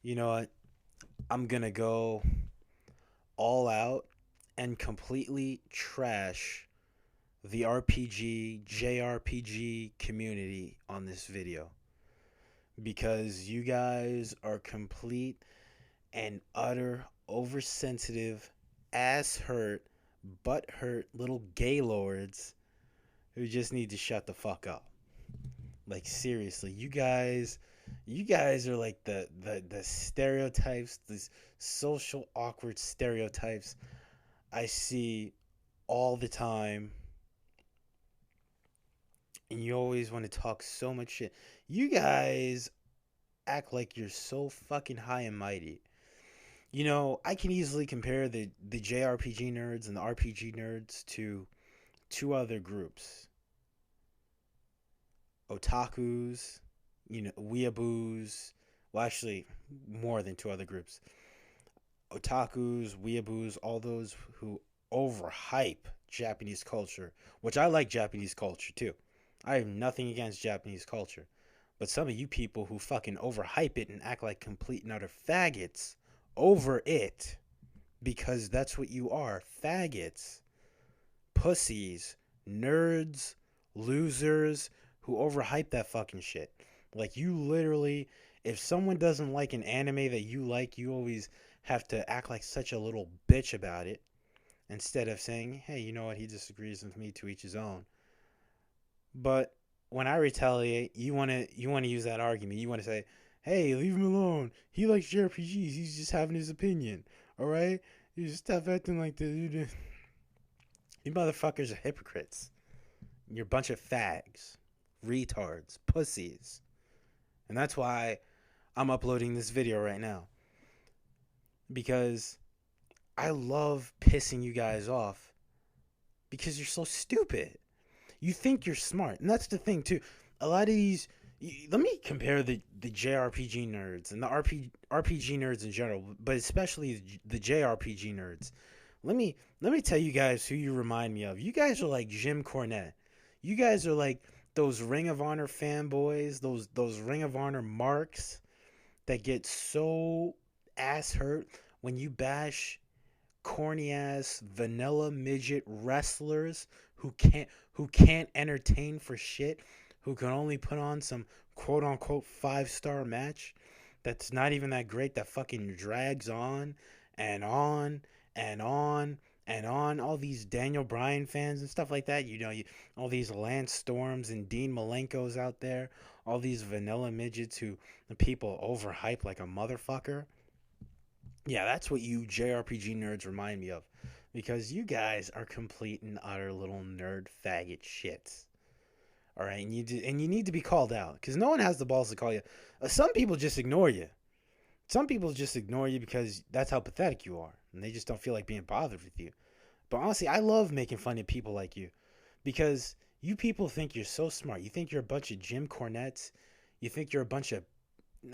You know what? I'm gonna go all out and completely trash the RPG, JRPG community on this video because you guys are complete and utter oversensitive, ass hurt, butt hurt little gaylords who just need to shut the fuck up. Like seriously, you guys are like the stereotypes, these social awkward stereotypes I see all the time, and you always want to talk so much shit. You guys act like you're so fucking high and mighty. You know, I can easily compare the JRPG nerds and the RPG nerds to two other groups. Otakus, weeaboos. Well, actually, more than two other groups. Otakus, weeaboos, all those who overhype Japanese culture, which I like Japanese culture too. I have nothing against Japanese culture. But some of you people who fucking overhype it and act like complete and utter faggots over it, because that's what you are, faggots, pussies, nerds, losers who overhype that fucking shit. Like, you literally, if someone doesn't like an anime that you like, you always have to act like such a little bitch about it instead of saying, hey, you know what, he disagrees with me, to each his own. But when I retaliate, you want to use that argument. You want to say, hey, leave him alone. He likes JRPGs. He's just having his opinion. All right? You just stop acting like this. You motherfuckers are hypocrites. You're a bunch of fags, retards, pussies. And that's why I'm uploading this video right now. Because I love pissing you guys off because you're so stupid. You think you're smart. And that's the thing, too. A lot of these. Let me compare the JRPG nerds and the RPG nerds in general, but especially the JRPG nerds. Let me tell you guys who you remind me of. You guys are like Jim Cornette. You guys are like those Ring of Honor fanboys, those Ring of Honor marks that get so ass hurt when you bash corny ass vanilla midget wrestlers who can't entertain for shit, who can only put on some quote unquote 5-star match that's not even that great, that fucking drags on and on and on and on. All these Daniel Bryan fans and stuff like that, all these Lance Storms and Dean Malenkos out there, all these vanilla midgets who the people overhype like a motherfucker. Yeah, that's what you JRPG nerds remind me of. Because you guys are complete and utter little nerd faggot shits. All right, and you need to be called out because no one has the balls to call you. Some people just ignore you. Some people just ignore you because that's how pathetic you are, and they just don't feel like being bothered with you. But honestly, I love making fun of people like you because you people think you're so smart. You think you're a bunch of Jim Cornettes. You think you're a bunch of,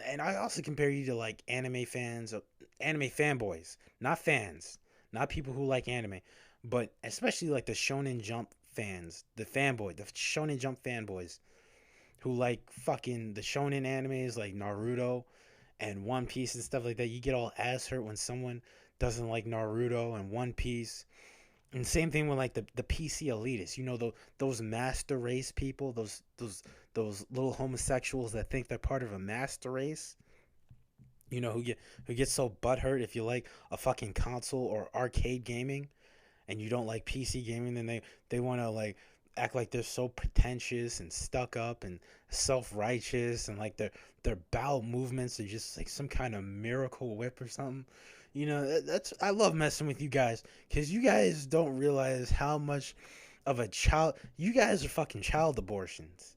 and I also compare you to like anime fans, anime fanboys, not fans, not people who like anime, but especially like the Shonen Jump fans, the Shonen Jump fanboys who like fucking the shonen animes like Naruto and One Piece and stuff like that. You get all ass hurt when someone doesn't like Naruto and One Piece. And same thing with like the PC elitists. Those master race people, those little homosexuals that think they're part of a master race. Who get so butthurt if you like a fucking console or arcade gaming and you don't like PC gaming, then they want to like act like they're so pretentious and stuck up and self-righteous, and like their bowel movements are just like some kind of miracle whip or something. That's I love messing with you guys because you guys don't realize how much of a child you guys are. Fucking child abortions.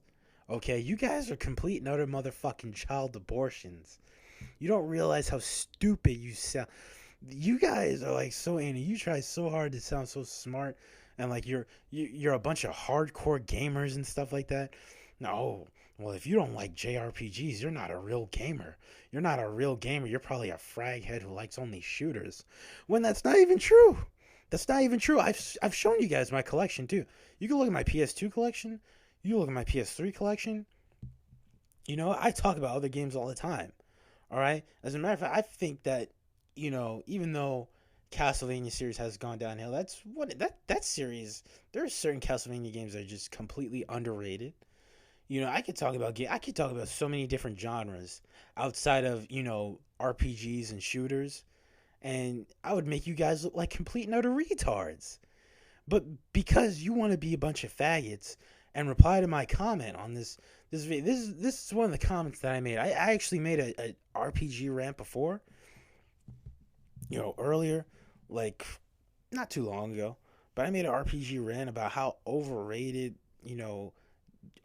Okay, you guys are complete and utter motherfucking child abortions. You don't realize how stupid you sound. You guys are like so Annie. You try so hard to sound so smart, and like you're a bunch of hardcore gamers and stuff like that. No, well, if you don't like JRPGs, you're not a real gamer. You're not a real gamer. You're probably a frag head who likes only shooters. When that's not even true. That's not even true. I've shown you guys my collection too. You can look at my PS2 collection. You look at my PS3 collection. I talk about other games all the time. All right. As a matter of fact, I think that even though Castlevania series has gone downhill, that series. There are certain Castlevania games that are just completely underrated. I could talk about so many different genres outside of RPGs and shooters, and I would make you guys look like complete and utter retards. But because you want to be a bunch of faggots and reply to my comment on this video, this is one of the comments that I made. I actually made a RPG rant before, earlier, like not too long ago. But I made an RPG rant about how overrated,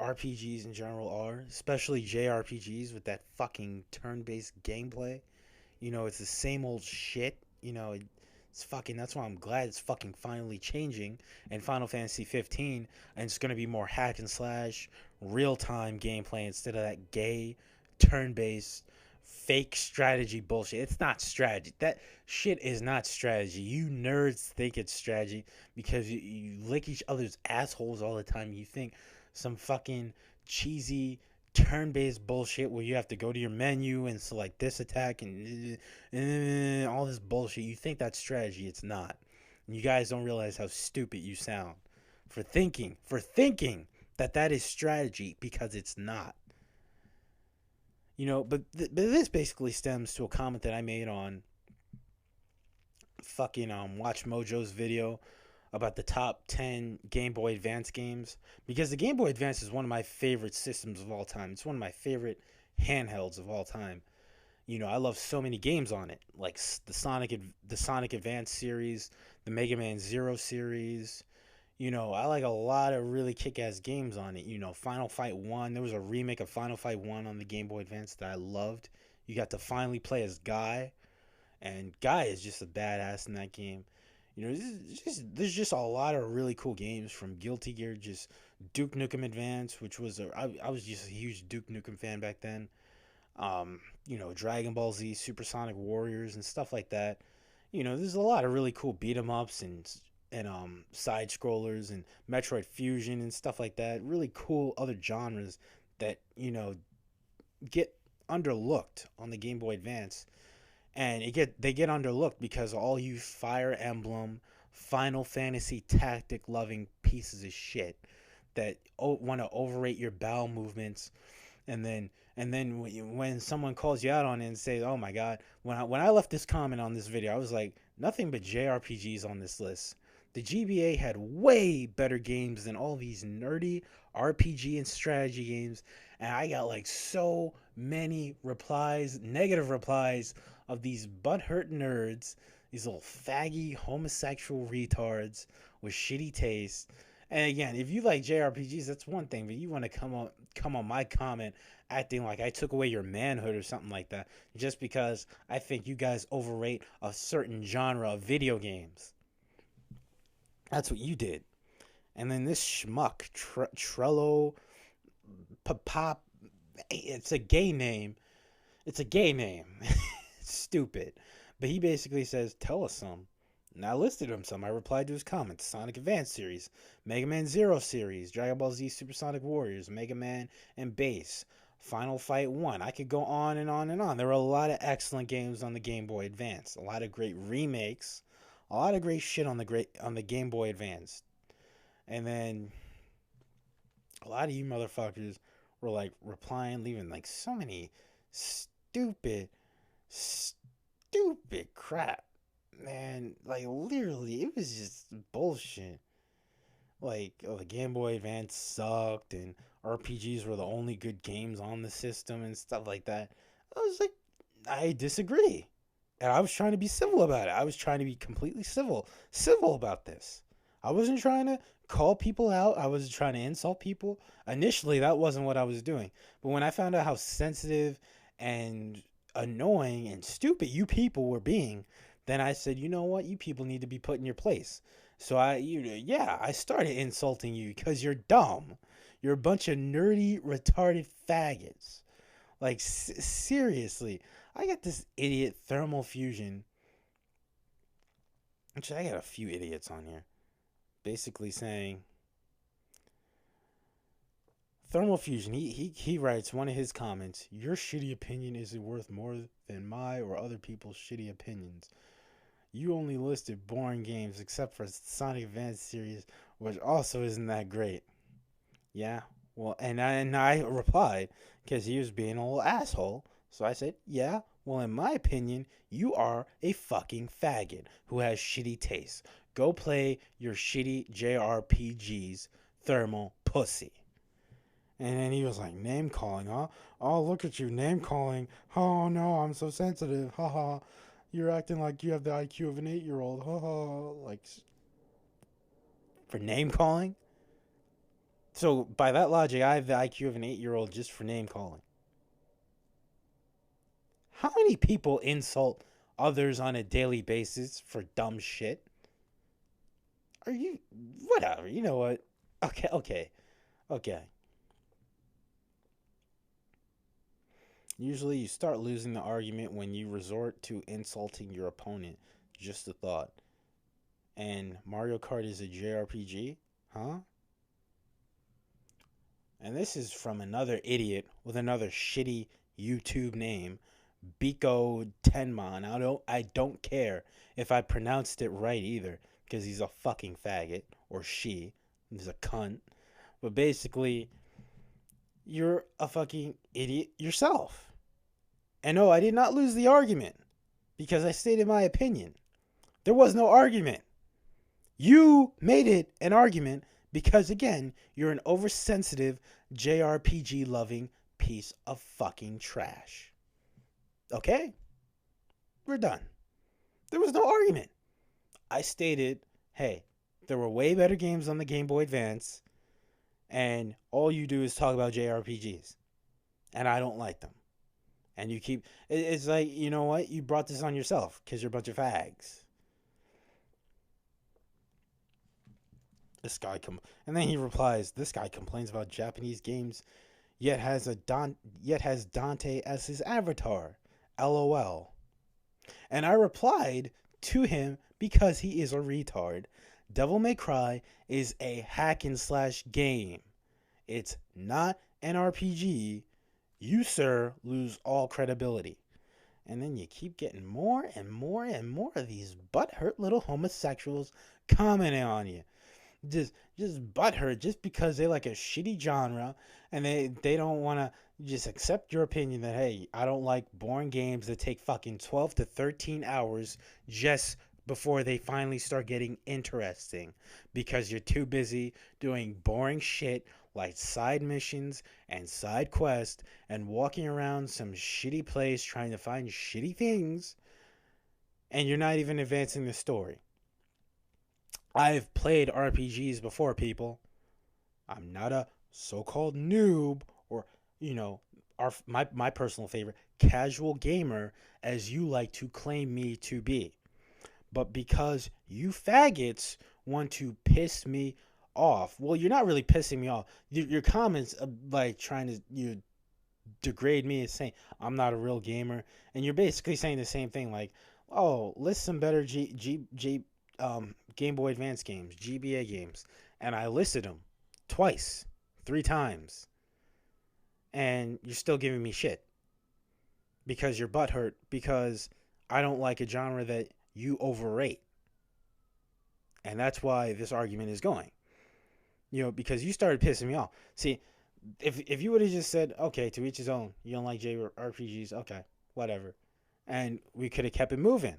RPGs in general are, especially JRPGs with that fucking turn-based gameplay. It's the same old shit. It's fucking. That's why I'm glad it's fucking finally changing in Final Fantasy 15, and it's gonna be more hack and slash, real time gameplay instead of that gay, turn-based, fake strategy bullshit. It's not strategy. That shit is not strategy. You nerds think it's strategy because you lick each other's assholes all the time. You think some fucking cheesy turn-based bullshit where you have to go to your menu and select this attack and all this bullshit. You think that's strategy. It's not. And you guys don't realize how stupid you sound for thinking that is strategy, because it's not. But this basically stems to a comment that I made on fucking Watch Mojo's video about the top 10 Game Boy Advance games, because the Game Boy Advance is one of my favorite systems of all time. It's one of my favorite handhelds of all time. I love so many games on it, like the Sonic Advance series, the Mega Man Zero series. I like a lot of really kick-ass games on it. Final Fight 1. There was a remake of Final Fight 1 on the Game Boy Advance that I loved. You got to finally play as Guy, and Guy is just a badass in that game. There's just a lot of really cool games, from Guilty Gear, just Duke Nukem Advance, which was I was just a huge Duke Nukem fan back then. Dragon Ball Z, Supersonic Warriors, and stuff like that. There's a lot of really cool beat 'em ups and side scrollers and Metroid Fusion and stuff like that. Really cool other genres that get underlooked on the Game Boy Advance. And they get underlooked because all you Fire Emblem, Final Fantasy tactic loving pieces of shit that want to overrate your bowel movements, and then when someone calls you out on it and says, "Oh my God," when I left this comment on this video, I was like, nothing but JRPGs on this list. The GBA had way better games than all these nerdy RPG and strategy games, and I got like so many replies, negative replies, of these butthurt nerds, these little faggy homosexual retards with shitty taste. And again, if you like JRPGs, that's one thing, but you want to come on my comment acting like I took away your manhood or something like that just because I think you guys overrate a certain genre of video games. That's what you did. And then this schmuck, Trello Pop, it's a gay name. It's a gay name. Stupid. But he basically says, tell us some. And I listed him some. I replied to his comments. Sonic Advance series, Mega Man Zero series, Dragon Ball Z Supersonic Warriors, Mega Man and Bass, Final Fight 1. I could go on and on and on. There were a lot of excellent games on the Game Boy Advance. A lot of great remakes. A lot of great shit on the Game Boy Advance. And then a lot of you motherfuckers were like replying, leaving like so many stupid crap, man. Like literally, it was just bullshit. Like, oh, the Game Boy Advance sucked, and RPGs were the only good games on the system and stuff like that. I was like, I disagree, and I was trying to be civil about it. I was trying to be completely civil about this. I wasn't trying to call people out. I wasn't trying to insult people. Initially, that wasn't what I was doing. But when I found out how sensitive and annoying and stupid you people were being, then I said, you know what, you people need to be put in your place. So I started insulting you because you're dumb. You're a bunch of nerdy, retarded faggots. Like, seriously, I got this idiot Thermal Fusion. Actually, I got a few idiots on here basically saying Thermal Fusion, he writes one of his comments, your shitty opinion isn't worth more than my or other people's shitty opinions. You only listed boring games except for Sonic Advance series, which also isn't that great. Yeah, well, and I replied, because he was being a little asshole. So I said, yeah, well, in my opinion, you are a fucking faggot who has shitty taste. Go play your shitty JRPGs, thermal pussy. And then he was like, name calling, huh? Oh, look at you, name calling. Oh no, I'm so sensitive. Haha. You're acting like you have the IQ of an 8-year-old. Haha. Like, for name calling? So, by that logic, I have the IQ of an 8-year-old just for name calling. How many people insult others on a daily basis for dumb shit? Are you. Whatever. You know what? Okay. Usually, you start losing the argument when you resort to insulting your opponent. Just a thought. And Mario Kart is a JRPG? Huh? And this is from another idiot with another shitty YouTube name, Biko Tenman. I don't care if I pronounced it right either, because he's a fucking faggot, or she. He's a cunt. But basically, you're a fucking idiot yourself. And no, I did not lose the argument, because I stated my opinion. There was no argument. You made it an argument because, again, you're an oversensitive, JRPG loving piece of fucking trash. Okay? We're done. There was no argument. I stated, hey, there were way better games on the Game Boy Advance, and all you do is talk about JRPGs. And I don't like them. And you keep. It's like, you know what? You brought this on yourself because you're a bunch of fags. And then he replies, this guy complains about Japanese games, yet has Dante as his avatar. LOL. And I replied to him because he is a retard. Devil May Cry is a hack and slash game. It's not an RPG. You, sir, lose all credibility. And then you keep getting more and more and more of these butthurt little homosexuals commenting on you. Just butthurt just because they like a shitty genre, and they don't want to just accept your opinion that, hey, I don't like boring games that take fucking 12 to 13 hours just before they finally start getting interesting, because you're too busy doing boring shit like side missions and side quests and walking around some shitty place trying to find shitty things, and you're not even advancing the story. I've played RPGs before, people. I'm not a so-called noob, or, my personal favorite, casual gamer, as you like to claim me to be. But because you faggots want to piss me off, well, you're not really pissing me off. Your comments, like, trying to degrade me, as saying I'm not a real gamer, and you're basically saying the same thing, like, oh, list some better Game Boy Advance games, GBA games, and I listed them twice, 3 times, and you're still giving me shit because you're butthurt because I don't like a genre that you overrate, and that's why this argument is going. Because you started pissing me off. See, if you would have just said, okay, to each his own, you don't like JRPGs, okay, whatever, and we could have kept it moving.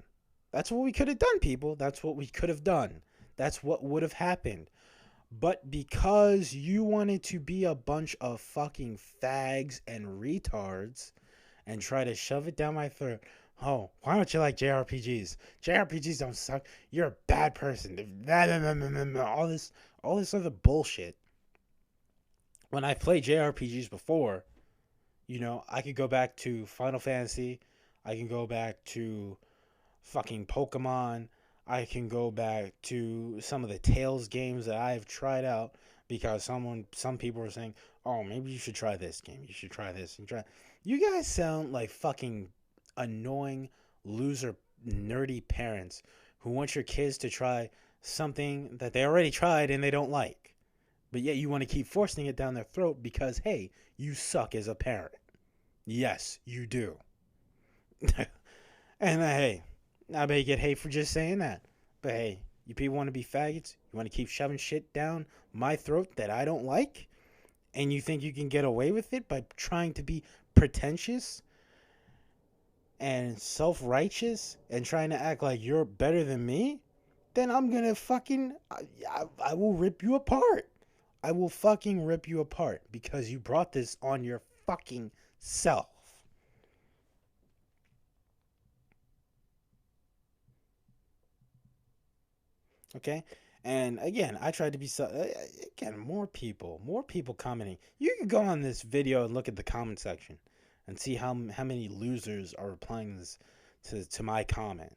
That's what we could have done, people. That's what we could have done. That's what would have happened. But because you wanted to be a bunch of fucking fags and retards and try to shove it down my throat, oh, why don't you like JRPGs? JRPGs don't suck. You're a bad person. All this other bullshit. When I played JRPGs before, I could go back to Final Fantasy. I can go back to fucking Pokemon. I can go back to some of the Tales games that I've tried out, because some people are saying, oh, maybe you should try this game. You should try this. You guys sound like fucking annoying, loser, nerdy parents who want your kids to try something that they already tried and they don't like. But yet you want to keep forcing it down their throat because, hey, you suck as a parent. Yes, you do. And hey, I may get hate for just saying that. But hey, you people want to be faggots? You want to keep shoving shit down my throat that I don't like? And you think you can get away with it by trying to be pretentious and self-righteous and trying to act like you're better than me? Then I'm gonna fucking I will rip you apart. I will fucking rip you apart because you brought this on your fucking self. Okay? And again, I tried to be again, more people commenting. You can go on this video and look at the comment section and see how many losers are replying this to my comment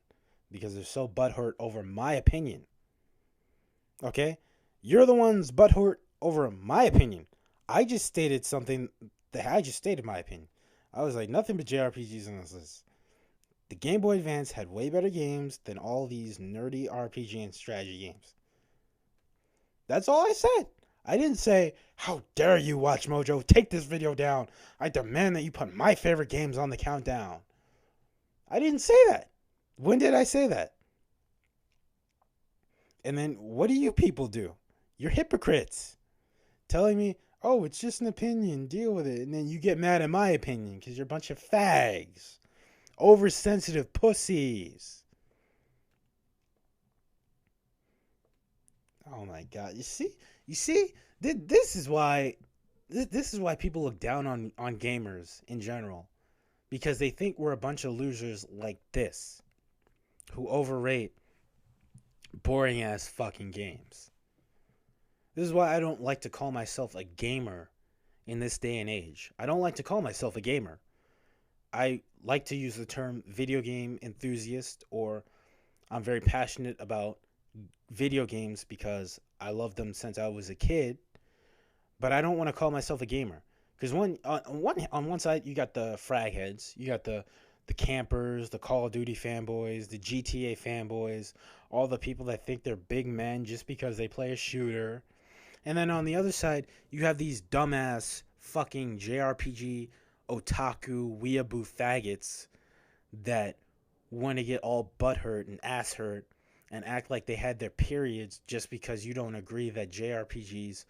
because they're so butthurt over my opinion. Okay? You're the ones butthurt over my opinion. I just stated something that I just stated my opinion. I was like, nothing but JRPGs on this list. The Game Boy Advance had way better games than all these nerdy RPG and strategy games. That's all I said. I didn't say, how dare you, Watch Mojo, take this video down. I demand that you put my favorite games on the countdown. I didn't say that. When did I say that? And then what do you people do? You're hypocrites. Telling me, oh, it's just an opinion, deal with it. And then you get mad at my opinion because you're a bunch of fags. Oversensitive pussies. Oh my god. You see? This is why people look down on gamers in general. Because they think we're a bunch of losers like this. Who overrate boring ass fucking games. This is why I don't like to call myself a gamer in this day and age. I don't like to call myself a gamer. I like to use the term video game enthusiast, or I'm very passionate about video games because I love them since I was a kid, but I don't want to call myself a gamer. Because on one side, you got the frag heads, you got the campers, the Call of Duty fanboys, the GTA fanboys, all the people that think they're big men just because they play a shooter. And then on the other side, you have these dumbass fucking JRPG otaku weeaboo faggots that want to get all butthurt and ass hurt and act like they had their periods just because you don't agree that JRPGs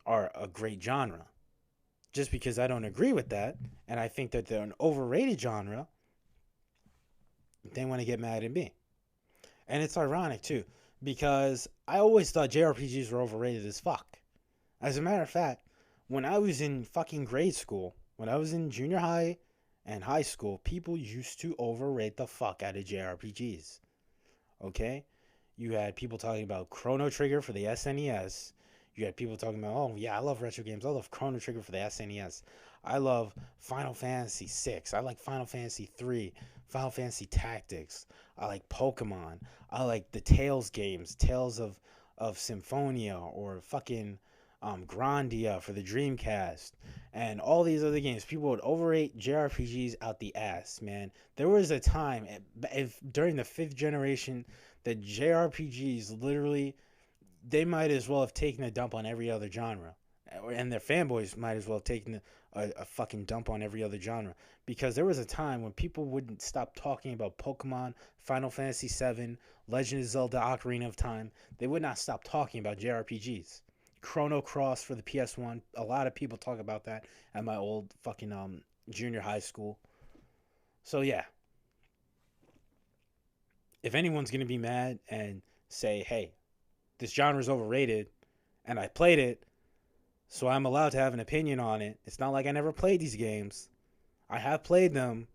are a great genre. Just because I don't agree with that, and I think that they're an overrated genre, they want to get mad at me. And it's ironic, too, because I always thought JRPGs were overrated as fuck. As a matter of fact, when I was in fucking grade school, when I was in junior high and high school, people used to overrate the fuck out of JRPGs. Okay? You had people talking about Chrono Trigger for the SNES. You had people talking about, oh, yeah, I love retro games. I love Chrono Trigger for the SNES. I love Final Fantasy 6. I like Final Fantasy 3, Final Fantasy Tactics. I like Pokemon. I like the Tales games, Tales of Symphonia, or fucking Grandia for the Dreamcast, and all these other games. People would overrate JRPGs out the ass, man. There was a time during the 5th generation that JRPGs literally, they might as well have taken a dump on every other genre. And their fanboys might as well have taken a fucking dump on every other genre. Because there was a time when people wouldn't stop talking about Pokemon, Final Fantasy VII, Legend of Zelda Ocarina of Time. They would not stop talking about JRPGs. Chrono Cross for the PS1. A lot of people talk about that at my old fucking junior high school. So yeah. If anyone's going to be mad and say, hey, this genre is overrated, and I played it, so I'm allowed to have an opinion on it. It's not like I never played these games. I have played them.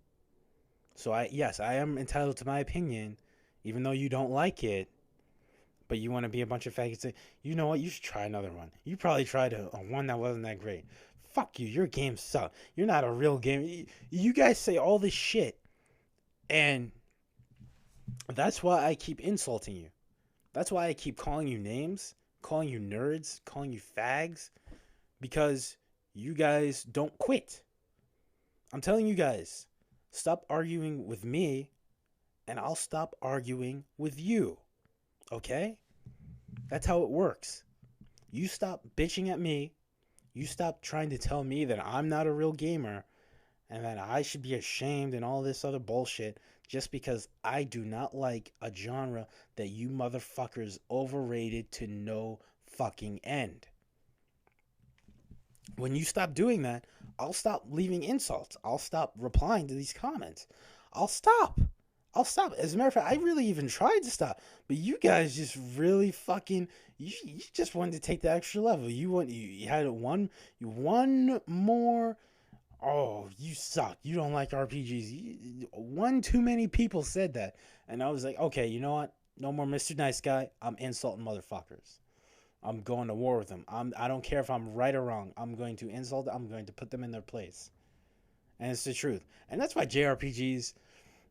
So yes, I am entitled to my opinion, even though you don't like it. But you want to be a bunch of faggots. Say, you know what? You should try another one. You probably tried a one that wasn't that great. Fuck you. Your game sucks. You're not a real game. You guys say all this shit, and that's why I keep insulting you. That's why I keep calling you names, calling you nerds, calling you fags, because you guys don't quit. I'm telling you guys, stop arguing with me, and I'll stop arguing with you. Okay? That's how it works. You stop bitching at me. You stop trying to tell me that I'm not a real gamer and that I should be ashamed and all this other bullshit just because I do not like a genre that you motherfuckers overrated to no fucking end. When you stop doing that, I'll stop leaving insults. I'll stop replying to these comments. I'll stop. I'll stop. As a matter of fact, I really even tried to stop, but you guys just really fucking you just wanted to take the extra level. You had one more. Oh, you suck. You don't like RPGs. One too many people said that, and I was like, okay, you know what? No more Mr. Nice Guy. I'm insulting motherfuckers. I'm going to war with them. I don't care if I'm right or wrong. I'm going to insult them. I'm going to put them in their place. And it's the truth. And that's why JRPGs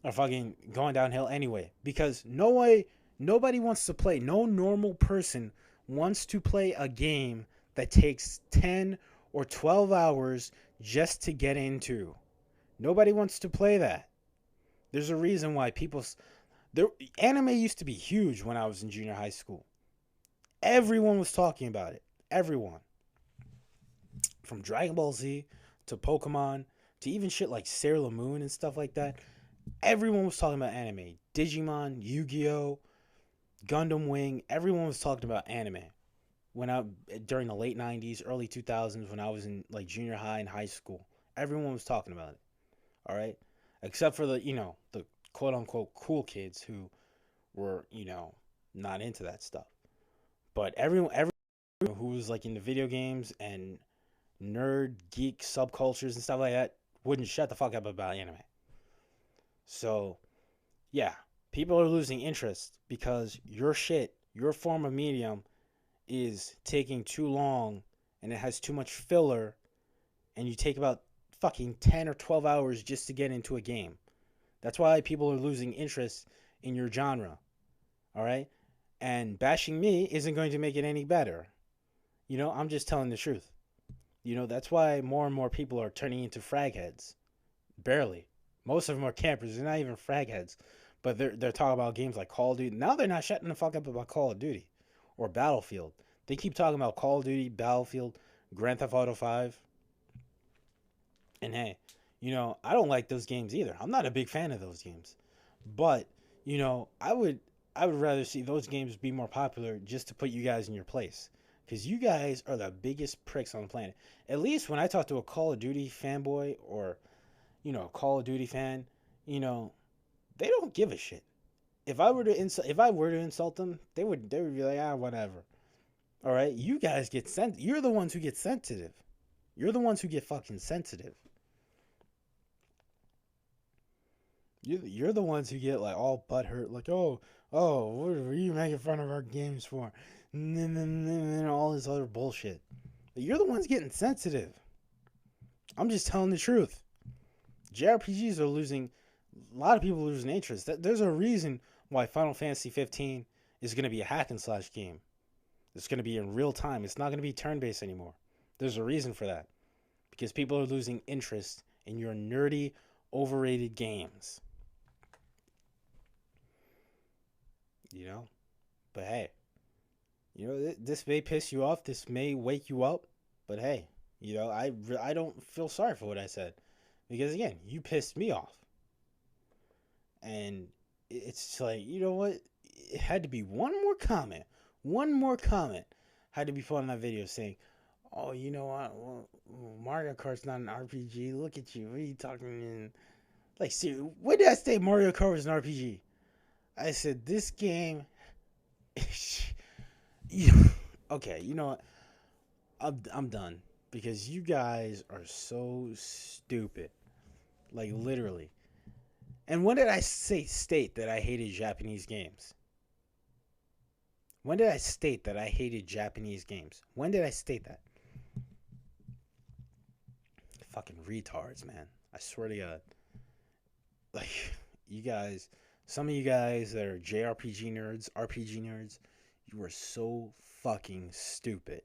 are fucking going downhill anyway. Because nobody wants to play. No normal person wants to play a game that takes 10 or 12 hours just to get into. Nobody wants to play that. There's a reason why anime used to be huge when I was in junior high school. Everyone was talking about it. Everyone. From Dragon Ball Z to Pokemon to even shit like Sailor Moon and stuff like that. Everyone was talking about anime. Digimon, Yu-Gi-Oh, Gundam Wing. Everyone was talking about anime. During the late 90s, early 2000s, when I was in like junior high and high school. Everyone was talking about it. All right? Except for the quote unquote cool kids who were, not into that stuff. But everyone who was like into video games and nerd geek subcultures and stuff like that wouldn't shut the fuck up about anime. So, yeah, people are losing interest because your form of medium is taking too long and it has too much filler and you take about fucking 10 or 12 hours just to get into a game. That's why people are losing interest in your genre. All right? And bashing me isn't going to make it any better. I'm just telling the truth. That's why more and more people are turning into frag heads. Barely. Most of them are campers. They're not even frag heads. But they're talking about games like Call of Duty. Now they're not shutting the fuck up about Call of Duty or Battlefield. They keep talking about Call of Duty, Battlefield, Grand Theft Auto 5. And hey, I don't like those games either. I'm not a big fan of those games. But, I would rather see those games be more popular just to put you guys in your place. Because you guys are the biggest pricks on the planet. At least when I talk to a Call of Duty fanboy or, a Call of Duty fan, they don't give a shit. If I were to insult them, they would be like, whatever. All right, you guys get You're the ones who get sensitive. You're the ones who get fucking sensitive. You're the ones who get like all butthurt, like, oh, what are you making fun of our games for? And all this other bullshit. You're the ones getting sensitive. I'm just telling the truth. JRPGs are losing. A lot of people are losing interest. There's a reason why Final Fantasy 15 is going to be a hack and slash game. It's going to be in real time. It's not going to be turn-based anymore. There's a reason for that. Because people are losing interest in your nerdy, overrated games. But hey, this may piss you off. This may wake you up. But hey, I don't feel sorry for what I said. Because again, you pissed me off. And it's like, you know what? It had to be one more comment. One more comment had to be put on that video saying, oh, you know what? Well, Mario Kart's not an RPG. Look at you. What are you talking in? Like, seriously, when did I say Mario Kart was an RPG? I said, this game... Okay, you know what? I'm done. Because you guys are so stupid. Like, literally. And when did I state that I hated Japanese games? When did I state that I hated Japanese games? When did I state that? Fucking retards, man. I swear to God. Like, you guys, some of you guys that are JRPG nerds, RPG nerds, you are so fucking stupid.